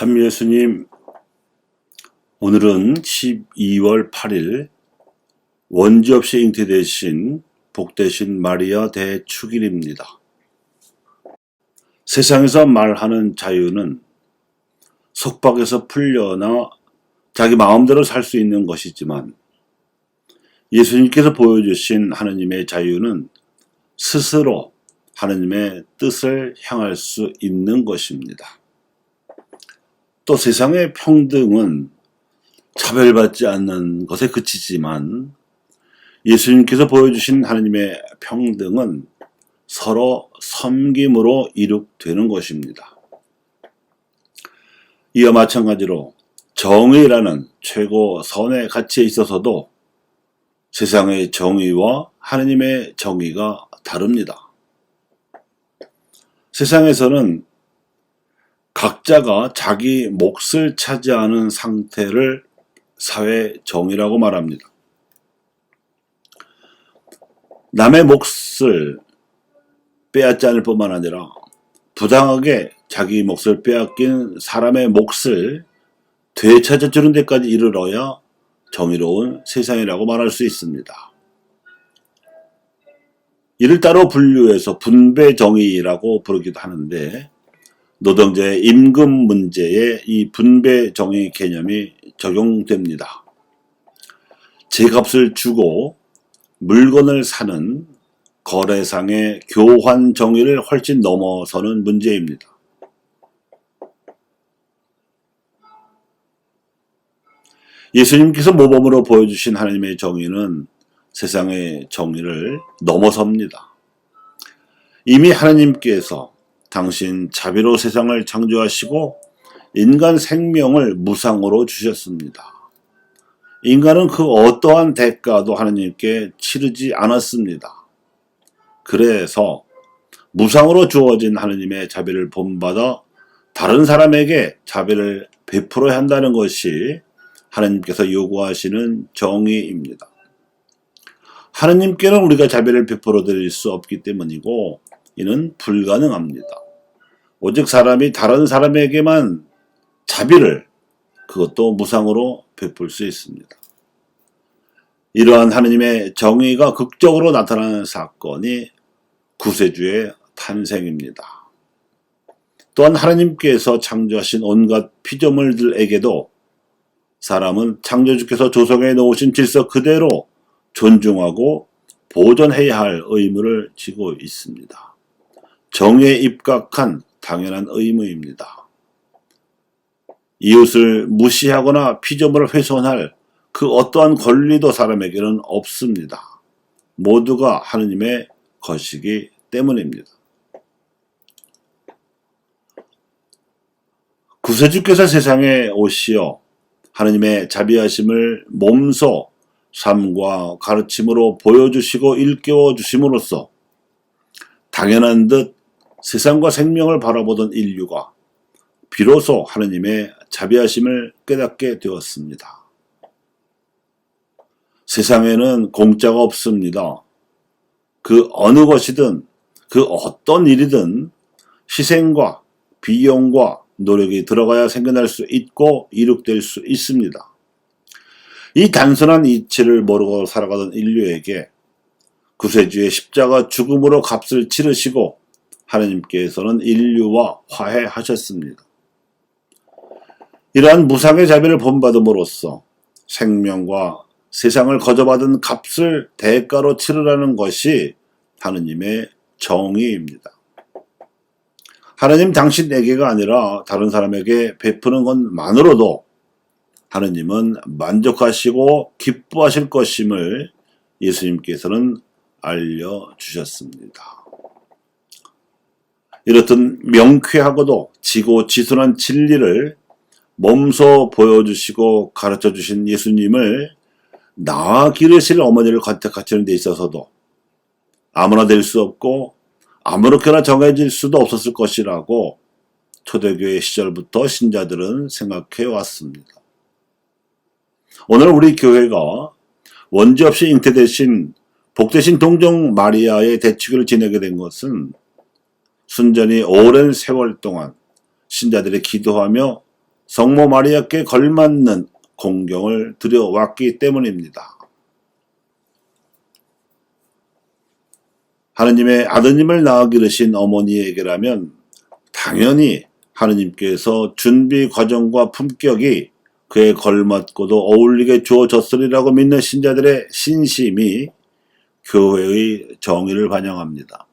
참 예수님, 오늘은 12월 8일 원죄 없이 잉태되신 복되신 마리아 대축일입니다. 세상에서 말하는 자유는 속박에서 풀려나 자기 마음대로 살 수 있는 것이지만 예수님께서 보여주신 하느님의 자유는 스스로 하느님의 뜻을 향할 수 있는 것입니다. 또 세상의 평등은 차별받지 않는 것에 그치지만 예수님께서 보여주신 하나님의 평등은 서로 섬김으로 이룩되는 것입니다. 이와 마찬가지로 정의라는 최고 선의 가치에 있어서도 세상의 정의와 하나님의 정의가 다릅니다. 세상에서는 각자가 자기 몫을 차지하는 상태를 사회 정의라고 말합니다. 남의 몫을 빼앗지 않을 뿐만 아니라 부당하게 자기 몫을 빼앗긴 사람의 몫을 되찾아주는 데까지 이르러야 정의로운 세상이라고 말할 수 있습니다. 이를 따로 분류해서 분배정의라고 부르기도 하는데 노동자의 임금 문제에 이 분배정의 개념이 적용됩니다. 제값을 주고 물건을 사는 거래상의 교환 정의를 훨씬 넘어서는 문제입니다. 예수님께서 모범으로 보여주신 하나님의 정의는 세상의 정의를 넘어섭니다. 이미 하나님께서 당신 자비로 세상을 창조하시고 인간 생명을 무상으로 주셨습니다. 인간은 그 어떠한 대가도 하나님께 치르지 않았습니다. 그래서 무상으로 주어진 하나님의 자비를 본받아 다른 사람에게 자비를 베풀어야 한다는 것이 하나님께서 요구하시는 정의입니다. 하나님께는 우리가 자비를 베풀어 드릴 수 없기 때문이고 이는 불가능합니다. 오직 사람이 다른 사람에게만 자비를 그것도 무상으로 베풀 수 있습니다. 이러한 하나님의 정의가 극적으로 나타나는 사건이 구세주의 탄생입니다. 또한 하나님께서 창조하신 온갖 피조물들에게도 사람은 창조주께서 조성해 놓으신 질서 그대로 존중하고 보존해야 할 의무를 지고 있습니다. 정의에 입각한 당연한 의무입니다. 이웃을 무시하거나 피조물을 훼손할 그 어떠한 권리도 사람에게는 없습니다. 모두가 하느님의 것이기 때문입니다. 구세주께서 세상에 오시어 하느님의 자비하심을 몸소 삶과 가르침으로 보여주시고 일깨워 주심으로써 당연한 듯 세상과 생명을 바라보던 인류가 비로소 하느님의 자비하심을 깨닫게 되었습니다. 세상에는 공짜가 없습니다. 그 어느 것이든 그 어떤 일이든 희생과 비용과 노력이 들어가야 생겨날 수 있고 이룩될 수 있습니다. 이 단순한 이치를 모르고 살아가던 인류에게 구세주의 십자가 죽음으로 값을 치르시고 하나님께서는 인류와 화해하셨습니다. 이러한 무상의 자비를 본받음으로써 생명과 세상을 거저받은 값을 대가로 치르라는 것이 하느님의 정의입니다. 하느님 당신에게가 아니라 다른 사람에게 베푸는 것만으로도 하느님은 만족하시고 기뻐하실 것임을 예수님께서는 알려주셨습니다. 이렇듯 명쾌하고도 지고지순한 진리를 몸소 보여주시고 가르쳐주신 예수님을 낳아 기르실 어머니를 선택하시는 데 있어서도 아무나 될 수 없고 아무렇게나 정해질 수도 없었을 것이라고 초대교회 시절부터 신자들은 생각해 왔습니다. 오늘 우리 교회가 원죄 없이 잉태되신 복되신 동정 마리아의 대축일을 지내게 된 것은 순전히 오랜 세월 동안 신자들이 기도하며 성모 마리아께 걸맞는 공경을 드려왔기 때문입니다. 하느님의 아드님을 낳아 기르신 어머니에게라면 당연히 하느님께서 준비 과정과 품격이 그에 걸맞고도 어울리게 주어졌으리라고 믿는 신자들의 신심이 교회의 정의를 반영합니다.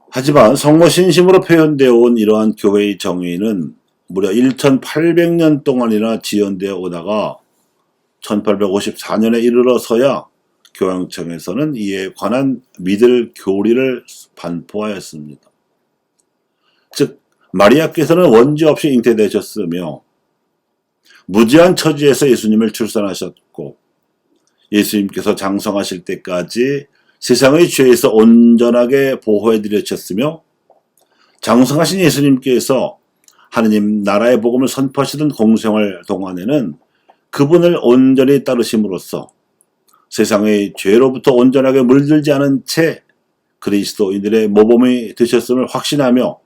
하지만 성모 신심으로 표현되어 온 이러한 교회의 정의는 무려 1800년 동안이나 지연되어 오다가 1854년에 이르러서야 교황청에서는 이에 관한 믿을 교리를 반포하였습니다. 즉 마리아께서는 원죄 없이 잉태되셨으며 무지한 처지에서 예수님을 출산하셨고 예수님께서 장성하실 때까지 세상의 죄에서 온전하게 보호해드렸셨으며 장성하신 예수님께서 하느님 나라의 복음을 선포하시던 공생활 동안에는 그분을 온전히 따르심으로써 세상의 죄로부터 온전하게 물들지 않은 채 그리스도인들의 모범이 되셨음을 확신하며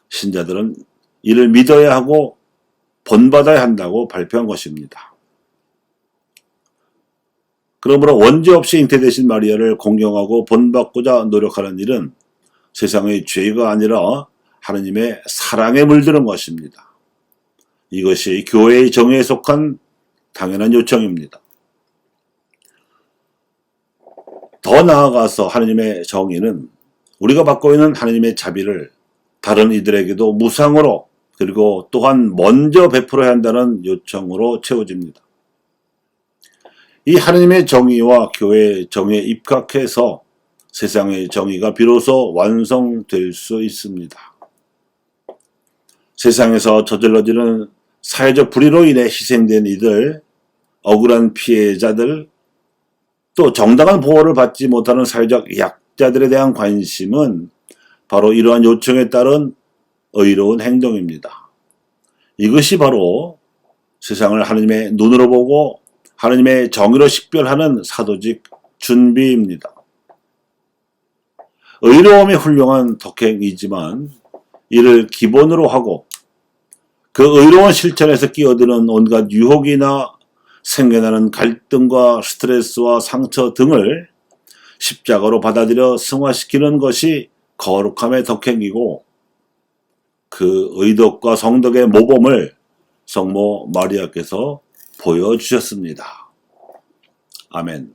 신자들은 이를 믿어야 하고 본받아야 한다고 발표한 것입니다. 그러므로 원죄 없이 잉태되신 마리아를 공경하고 본받고자 노력하는 일은 세상의 죄가 아니라 하느님의 사랑에 물드는 것입니다. 이것이 교회의 정의에 속한 당연한 요청입니다. 더 나아가서 하느님의 정의는 우리가 받고 있는 하느님의 자비를 다른 이들에게도 무상으로 그리고 또한 먼저 베풀어야 한다는 요청으로 채워집니다. 이 하느님의 정의와 교회의 정의에 입각해서 세상의 정의가 비로소 완성될 수 있습니다. 세상에서 저질러지는 사회적 불의로 인해 희생된 이들, 억울한 피해자들, 또 정당한 보호를 받지 못하는 사회적 약자들에 대한 관심은 바로 이러한 요청에 따른 의로운 행동입니다. 이것이 바로 세상을 하느님의 눈으로 보고 하느님의 정의로 식별하는 사도직 준비입니다. 의로움이 훌륭한 덕행이지만 이를 기본으로 하고 그 의로운 실천에서 끼어드는 온갖 유혹이나 생겨나는 갈등과 스트레스와 상처 등을 십자가로 받아들여 승화시키는 것이 거룩함의 덕행이고 그 의덕과 성덕의 모범을 성모 마리아께서 보여주셨습니다. 아멘.